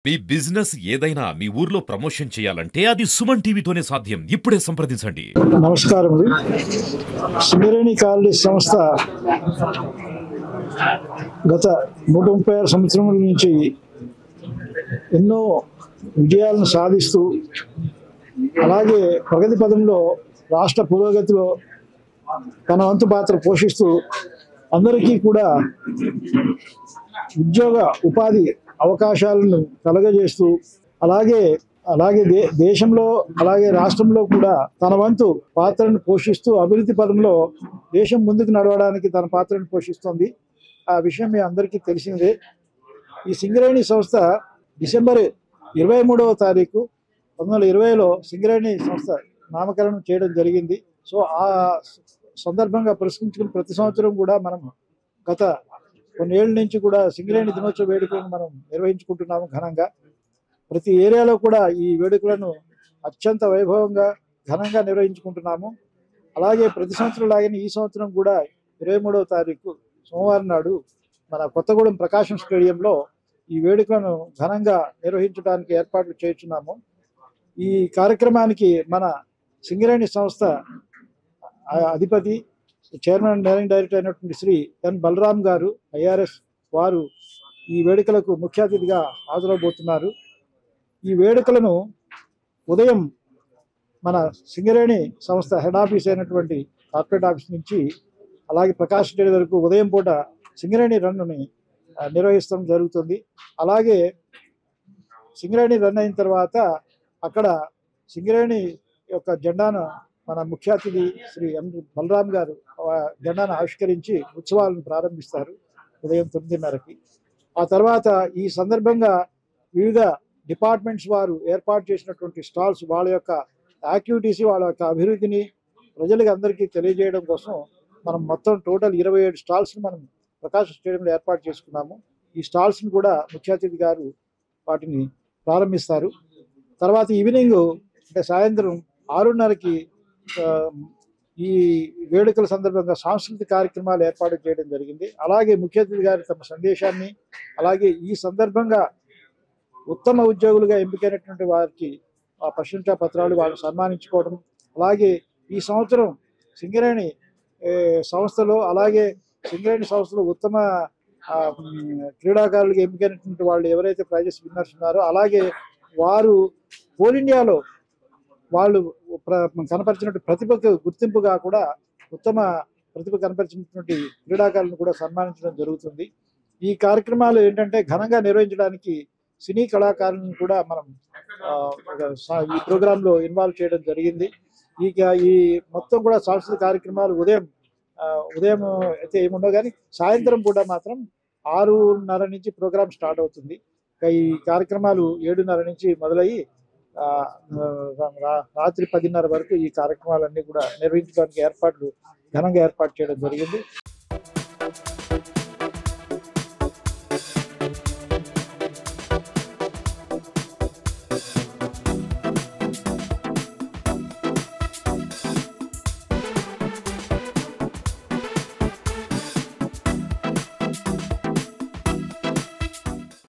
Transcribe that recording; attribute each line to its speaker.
Speaker 1: మీ business ఏదైనా మీ ఊర్లో promotion చేయాలంటే అది సుమన్ టీవీతోనే సాధ్యం. ఇప్పుడే సంప్రదించండి.
Speaker 2: నమస్కారం. సింగరేణి కాలనీ సంస్థ గత 136 సంవత్సరముల నుంచి ఎన్నో విజయాలను సాధిస్తూ అలాగే ప్రగతి పదంలో రాష్ట్ర పురోగతిలో తన వంతు పాత్ర పోషిస్తూ అందరికీ కూడా ఉద్యోగ ఉపాధి అవకాశాలను కలగజేస్తూ అలాగే దేశంలో అలాగే రాష్ట్రంలో కూడా తన వంతు పాత్రను పోషిస్తూ అభివృద్ధి పదంలో దేశం ముందుకు నడవడానికి తన పాత్రను పోషిస్తుంది. ఆ విషయం మీ అందరికీ తెలిసిందే. ఈ సింగరేణి సంస్థ డిసెంబర్ 23వ తారీఖు 1920లో సింగరేణి సంస్థ నామకరణం చేయడం జరిగింది. సో ఆ సందర్భంగా పురస్కరించుకుని ప్రతి సంవత్సరం కూడా మనం గత కొన్నేళ్ళ నుంచి కూడా సింగరేణి దినోత్సవ వేడుకలను మనం నిర్వహించుకుంటున్నాము ఘనంగా. ప్రతి ఏరియాలో కూడా ఈ వేడుకలను అత్యంత వైభవంగా ఘనంగా నిర్వహించుకుంటున్నాము. అలాగే ప్రతి సంవత్సరం లాగానే ఈ సంవత్సరం కూడా 23వ తారీఖు సోమవారం నాడు మన కొత్తగూడెం ప్రకాశం స్టేడియంలో ఈ వేడుకలను ఘనంగా నిర్వహించడానికి ఏర్పాట్లు చేస్తున్నాము. ఈ కార్యక్రమానికి మన సింగరేణి సంస్థ అధిపతి చైర్మన్ అండ్ మేనేజింగ్ డైరెక్టర్ అయినటువంటి శ్రీ ఎన్ బలరాం గారు ఐఆర్ఎస్ వారు ఈ వేడుకలకు ముఖ్య అతిథిగా హాజరవబోతున్నారు. ఈ వేడుకలను ఉదయం మన సింగరేణి సంస్థ హెడ్ ఆఫీస్ అయినటువంటి కార్పొరేట్ ఆఫీస్ నుంచి అలాగే ప్రకాష్ స్టేడియం వరకు ఉదయం పూట సింగరేణి రన్నుని నిర్వహిస్తడం జరుగుతుంది. అలాగే సింగరేణి రన్ అయిన తర్వాత అక్కడ సింగరేణి యొక్క జెండాను మన ముఖ్య అతిథి శ్రీ ఎన్ బలరాం గారు జెండాను ఆవిష్కరించి ఉత్సవాలను ప్రారంభిస్తారు ఉదయం 9:30కి. ఆ తర్వాత ఈ సందర్భంగా వివిధ డిపార్ట్మెంట్స్ వారు ఏర్పాటు చేసినటువంటి స్టాల్స్ వాళ్ళ యొక్క యాక్టివిటీస్ వాళ్ళ యొక్క అభివృద్ధిని ప్రజలకు అందరికీ తెలియజేయడం కోసం మనం మొత్తం టోటల్ 27 స్టాల్స్ని మనం ప్రకాశం స్టేడియంలో ఏర్పాటు చేసుకున్నాము. ఈ స్టాల్స్ని కూడా ముఖ్య అతిథి గారు వాటిని ప్రారంభిస్తారు. తర్వాత ఈవినింగ్ అంటే సాయంత్రం 6:30కి ఈ వేడుకల సందర్భంగా సాంస్కృతిక కార్యక్రమాలు ఏర్పాటు చేయడం జరిగింది. అలాగే ముఖ్య అతిథి గారు తమ సందేశాన్ని అలాగే ఈ సందర్భంగా ఉత్తమ ఉద్యోగులుగా ఎంపికైనటువంటి వారికి ఆ ప్రశంసా పత్రాలు వాళ్ళని సన్మానించుకోవడం, అలాగే ఈ సంవత్సరం సింగరేణి సంస్థలో అలాగే సింగరేణి సంస్థలో ఉత్తమ క్రీడాకారులుగా ఎంపికైనటువంటి వాళ్ళు ఎవరైతే ప్రైజెస్ విన్నర్స్ ఉన్నారో అలాగే వారు కోల్ ఇండియాలో వాళ్ళు కనపరిచినటువంటి ప్రతిభకు గుర్తింపుగా కూడా ఉత్తమ ప్రతిభ కనపరిచినటువంటి క్రీడాకారులను కూడా సన్మానించడం జరుగుతుంది. ఈ కార్యక్రమాలు ఏంటంటే ఘనంగా నిర్వహించడానికి సినీ కళాకారులను కూడా మనం ఈ ప్రోగ్రాంలో ఇన్వాల్వ్ చేయడం జరిగింది. ఈ మొత్తం కూడా సాంస్కృతిక కార్యక్రమాలు ఉదయం అయితే ఏముండవు, కానీ సాయంత్రం పూట మాత్రం 6:30 నుంచి ప్రోగ్రాం స్టార్ట్ అవుతుంది. ఈ కార్యక్రమాలు 7:30 నుంచి మొదలయ్యి రాత్రి 10:30 వరకు ఈ కార్యక్రమాలన్నీ కూడా నిర్వహించడానికి ఘనంగా ఏర్పాటు చేయడం జరిగింది.